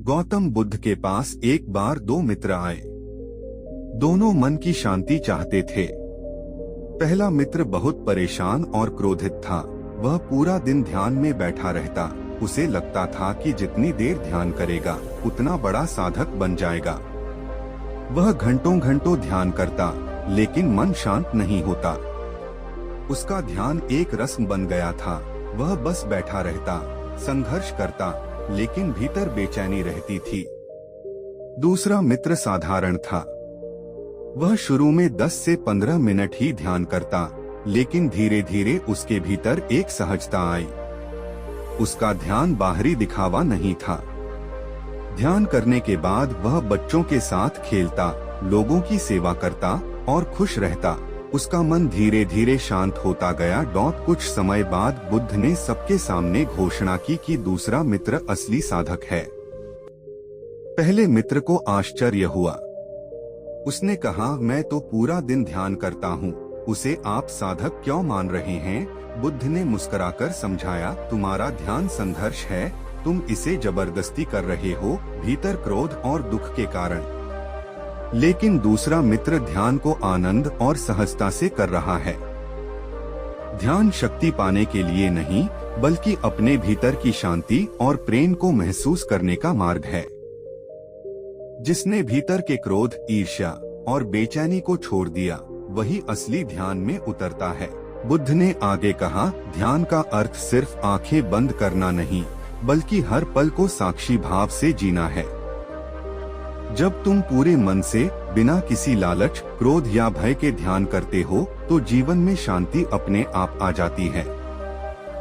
गौतम बुद्ध के पास एक बार दो मित्र आए। दोनों मन की शांति चाहते थे। पहला मित्र बहुत परेशान और क्रोधित था। वह पूरा दिन ध्यान में बैठा रहता। उसे लगता था कि जितनी देर ध्यान करेगा उतना बड़ा साधक बन जाएगा। वह घंटों घंटों ध्यान करता, लेकिन मन शांत नहीं होता। उसका ध्यान एक रस्म बन गया था। वह बस बैठा रहता, संघर्ष करता, लेकिन भीतर बेचैनी रहती थी। दूसरा मित्र साधारण था। वह शुरू में 10 से 15 मिनट ही ध्यान करता, लेकिन धीरे धीरे उसके भीतर एक सहजता आई। उसका ध्यान बाहरी दिखावा नहीं था। ध्यान करने के बाद वह बच्चों के साथ खेलता, लोगों की सेवा करता और खुश रहता। उसका मन धीरे धीरे शांत होता गया। कुछ समय बाद बुद्ध ने सबके सामने घोषणा की कि दूसरा मित्र असली साधक है। पहले मित्र को आश्चर्य हुआ। उसने कहा, मैं तो पूरा दिन ध्यान करता हूँ, उसे आप साधक क्यों मान रहे हैं? बुद्ध ने मुस्कुराकर समझाया, तुम्हारा ध्यान संघर्ष है, तुम इसे जबरदस्ती कर रहे हो, भीतर क्रोध और दुख के कारण। लेकिन दूसरा मित्र ध्यान को आनंद और सहजता से कर रहा है। ध्यान शक्ति पाने के लिए नहीं, बल्कि अपने भीतर की शांति और प्रेम को महसूस करने का मार्ग है। जिसने भीतर के क्रोध, ईर्ष्या और बेचैनी को छोड़ दिया, वही असली ध्यान में उतरता है। बुद्ध ने आगे कहा, ध्यान का अर्थ सिर्फ आंखें बंद करना नहीं, बल्कि हर पल को साक्षी भाव से जीना है। जब तुम पूरे मन से, बिना किसी लालच, क्रोध या भय के ध्यान करते हो, तो जीवन में शांति अपने आप आ जाती है।